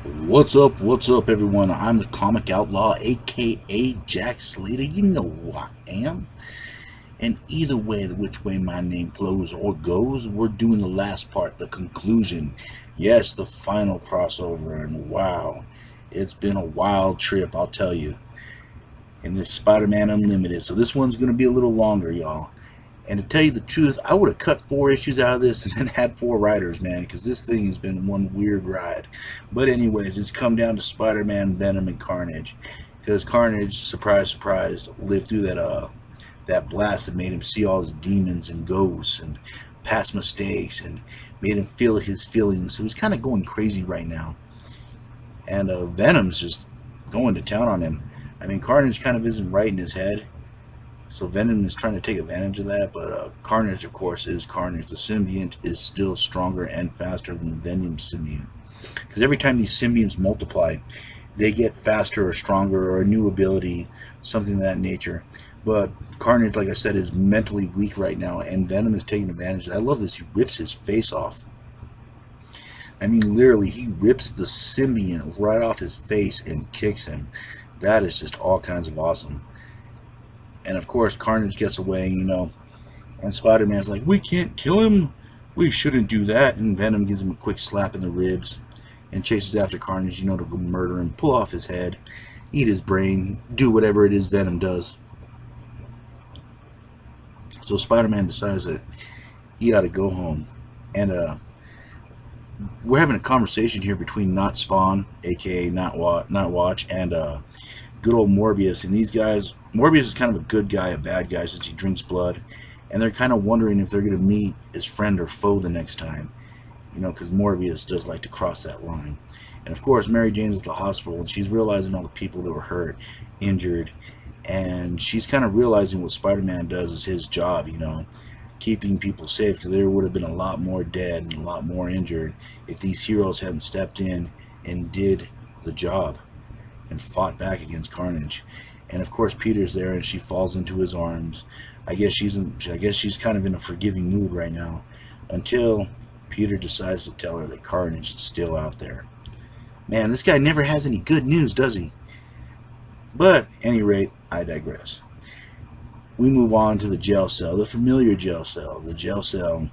What's up, everyone? I'm the Comic Outlaw, aka Jack Slater. You know who I am. And either way, which way my name flows or goes, we're doing the last part, the conclusion. Yes, the final crossover. And wow, it's been a wild trip, I'll tell you. In this Spider-Man Unlimited. So this one's going to be a little longer, y'all. And to tell you the truth, I would have cut 4 issues out of this and then had 4 writers, man, because this thing has been one weird ride. But anyways, it's come down to Spider-Man, Venom, and Carnage. Because Carnage, surprise, surprise, lived through that blast that made him see all his demons and ghosts and past mistakes and made him feel his feelings. So he's kind of going crazy right now. And Venom's just going to town on him. I mean, Carnage kind of isn't right in his head. So Venom is trying to take advantage of that, but Carnage, of course, is Carnage. The symbiont is still stronger and faster than the Venom symbiont. Because every time these symbionts multiply, they get faster or stronger or a new ability, something of that nature. But Carnage, like I said, is mentally weak right now, and Venom is taking advantage of that. I love this. He rips his face off. I mean, literally, he rips the symbiont right off his face and kicks him. That is just all kinds of awesome. And of course, Carnage gets away, and Spider-Man's like, we can't kill him. We shouldn't do that. And Venom gives him a quick slap in the ribs and chases after Carnage, to go murder him, pull off his head, eat his brain, do whatever it is Venom does. So Spider-Man decides that he ought to go home. And we're having a conversation here between Not Spawn, aka Not Watch, and good old Morbius. And these guys, Morbius is kind of a good guy, a bad guy, since he drinks blood, and they're kind of wondering if they're going to meet his friend or foe the next time, because Morbius does like to cross that line. And of course, Mary Jane's at the hospital, and she's realizing all the people that were hurt, injured, and she's kind of realizing what Spider-Man does is his job, keeping people safe, because there would have been a lot more dead and a lot more injured if these heroes hadn't stepped in and did the job and fought back against Carnage. And of course, Peter's there, and she falls into his arms. I guess she's kind of in a forgiving mood right now, until Peter decides to tell her that Carnage is still out there. Man, this guy never has any good news, does he? But at any rate, I digress. We move on to the jail cell, the familiar jail cell, the jail cell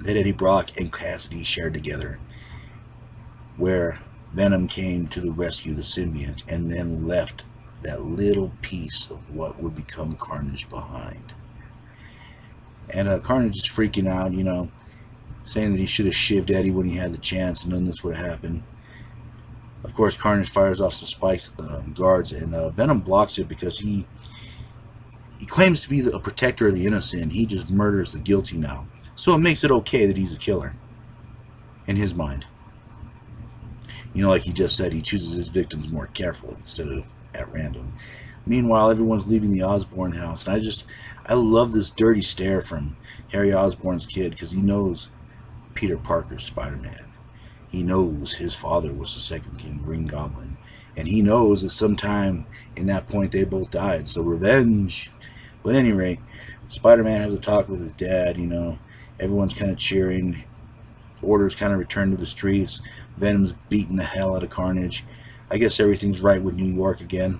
that Eddie Brock and Cassidy shared together, where Venom came to the rescue of the symbiont and then left that little piece of what would become Carnage behind. And Carnage is freaking out, saying that he should have shivved Eddie when he had the chance and none of this would have happened. Of course, Carnage fires off some spikes at the guards, and Venom blocks it because he claims to be a protector of the innocent. He just murders the guilty now. So it makes it okay that he's a killer, in his mind. Like he just said, he chooses his victims more carefully instead of at random. Meanwhile, everyone's leaving the Osborn house, and I love this dirty stare from Harry Osborn's kid, because he knows Peter Parker's Spider-Man. He knows his father was the second King Green Goblin, and he knows that sometime in that point they both died, so revenge. But at any rate, Spider-Man has a talk with his dad, everyone's kind of cheering, orders kind of return to the streets, Venom's beating the hell out of Carnage. I guess everything's right with New York again.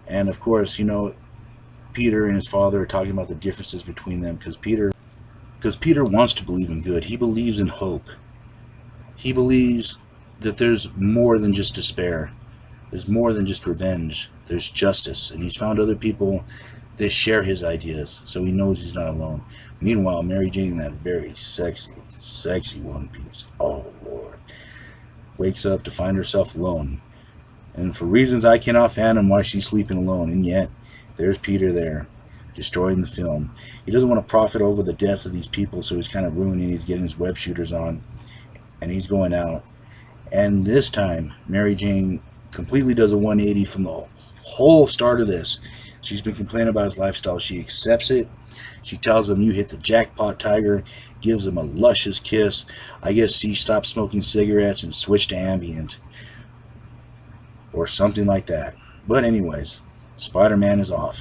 And of course, Peter and his father are talking about the differences between them, because Peter wants to believe in good. He believes in hope. He believes that there's more than just despair. There's more than just revenge. There's justice. And he's found other people that share his ideas, so he knows he's not alone. Meanwhile, Mary Jane in that very sexy one piece, oh Lord, wakes up to find herself alone. And for reasons I cannot fathom why she's sleeping alone. And yet, there's Peter there, destroying the film. He doesn't want to profit over the deaths of these people, so he's kind of ruining. He's getting his web shooters on, and he's going out. And this time, Mary Jane completely does a 180 from the whole start of this. She's been complaining about his lifestyle. She accepts it. She tells him, you hit the jackpot, Tiger. Gives him a luscious kiss. I guess she stopped smoking cigarettes and switched to ambient, or something like that. But anyways, Spider-Man is off.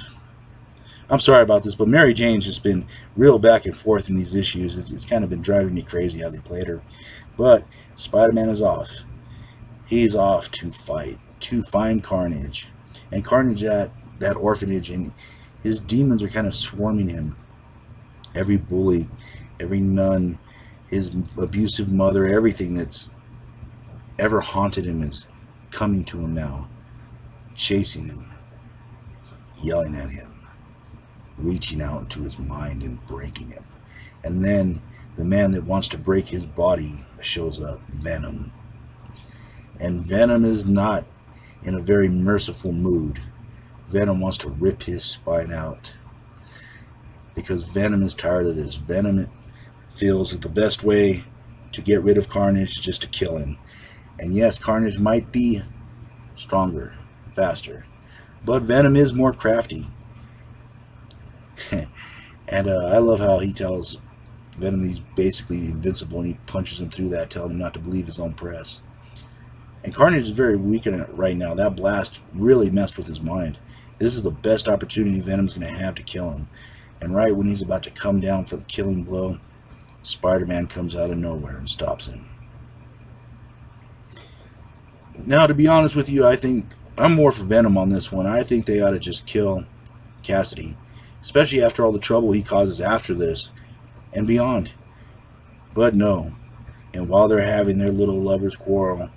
I'm sorry about this, but Mary Jane's just been real back and forth in these issues. It's kind of been driving me crazy how they played her. But Spider-Man is off. He's off to fight, to find Carnage. And Carnage at that orphanage, and his demons are kind of swarming him. Every bully, every nun, his abusive mother, everything that's ever haunted him is coming to him now, chasing him, yelling at him, reaching out into his mind and breaking him. And then the man that wants to break his body shows up, Venom. And Venom is not in a very merciful mood. Venom wants to rip his spine out, because Venom is tired of this. Venom feels that the best way to get rid of Carnage is just to kill him. And yes, Carnage might be stronger, faster, but Venom is more crafty. And I love how he tells Venom he's basically invincible, and he punches him through that, telling him not to believe his own press. And Carnage is very weak in it right now. That blast really messed with his mind. This is the best opportunity Venom's going to have to kill him. And right when he's about to come down for the killing blow, Spider-Man comes out of nowhere and stops him. Now, to be honest with you, I think I'm more for Venom on this one. I think they ought to just kill Cassidy, especially after all the trouble he causes after this and beyond. But no. And while they're having their little lovers' quarrel,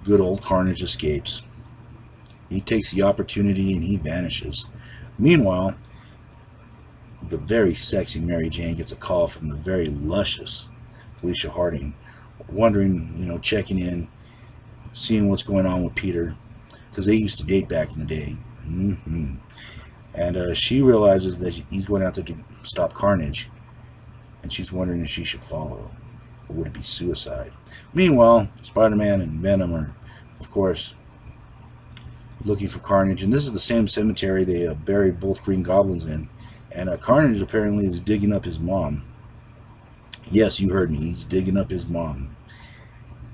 good old Carnage escapes. He takes the opportunity and he vanishes. Meanwhile, the very sexy Mary Jane gets a call from the very luscious Felicia Harding, wondering, checking in, seeing what's going on with Peter, because they used to date back in the day. And she realizes that he's going out there to stop Carnage, and she's wondering if she should follow, or would it be suicide? Meanwhile, Spider-Man and Venom are, of course, looking for Carnage, and this is the same cemetery they buried both Green Goblins in. And Carnage apparently is digging up his mom. Yes, you heard me. He's digging up his mom.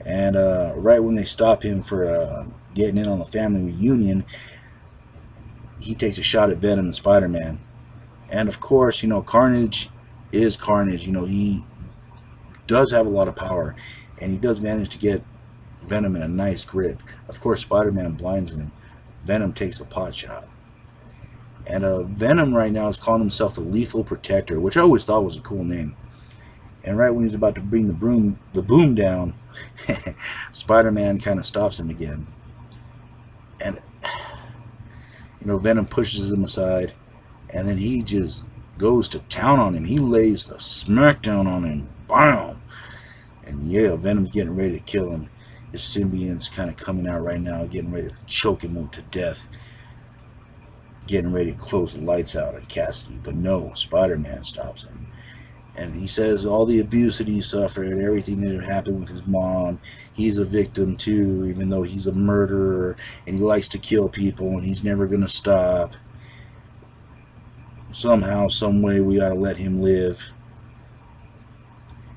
And right when they stop him for getting in on the family reunion, he takes a shot at Venom and Spider-Man. And of course, Carnage is Carnage. He does have a lot of power, and he does manage to get Venom in a nice grip. Of course, Spider-Man blinds him. Venom takes the pot shot. And Venom right now is calling himself the Lethal Protector, which I always thought was a cool name. And right when he's about to bring the boom down, Spider-Man kind of stops him again. And Venom pushes him aside, and then he just goes to town on him. He lays the smackdown on him. Bam! And yeah, Venom's getting ready to kill him. His symbiont's kind of coming out right now, getting ready to choke him to death. Getting ready to close the lights out on Cassidy. But no, Spider-Man stops him. And he says all the abuse that he suffered, everything that happened with his mom, he's a victim too, even though he's a murderer, and he likes to kill people, and he's never going to stop. Somehow, some way, we ought to let him live.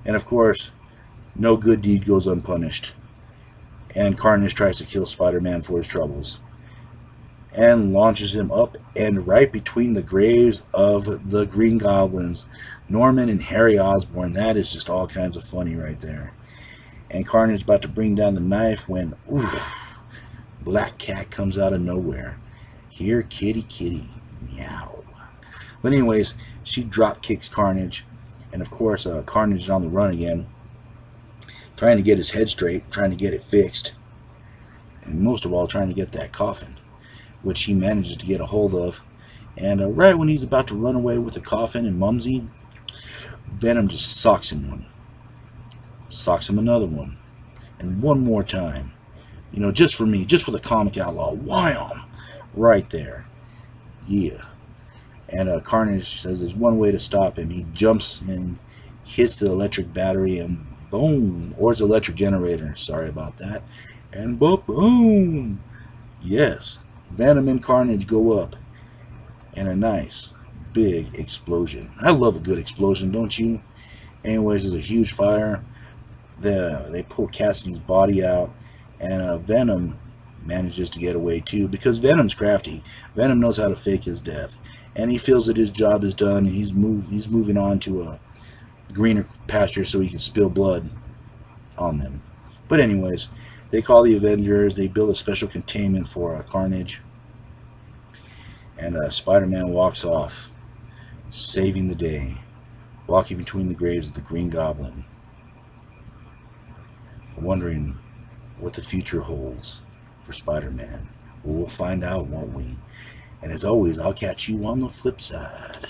And of course, no good deed goes unpunished. And Carnage tries to kill Spider-Man for his troubles, and launches him up and right between the graves of the Green Goblins, Norman and Harry Osborn. That is just all kinds of funny right there. And Carnage is about to bring down the knife when, oof, Black Cat comes out of nowhere. Here, kitty, kitty, meow. But anyways, she drop kicks Carnage, and of course, Carnage is on the run again, trying to get his head straight, trying to get it fixed, and most of all, trying to get that coffin, which he manages to get a hold of. And right when he's about to run away with the coffin and Mumsy, Venom just socks him one. Socks him another one. And one more time. Just for me, just for the comic outlaw. Wham! Right there. Yeah. And Carnage says there's one way to stop him. He jumps and hits the electric battery, and boom! Or his electric generator. Sorry about that. And boom! Yes. Venom and Carnage go up, and a nice big explosion. I love a good explosion, don't you? Anyways, there's a huge fire. They pull Cassidy's body out, and Venom manages to get away too, because Venom's crafty. Venom knows how to fake his death, and he feels that his job is done, and he's moving on to a greener pasture so he can spill blood on them. But anyways, they call the Avengers. They build a special containment for Carnage, and Spider-Man walks off, saving the day, walking between the graves of the Green Goblin, wondering what the future holds for Spider-Man. We'll find out, won't we? And as always, I'll catch you on the flip side.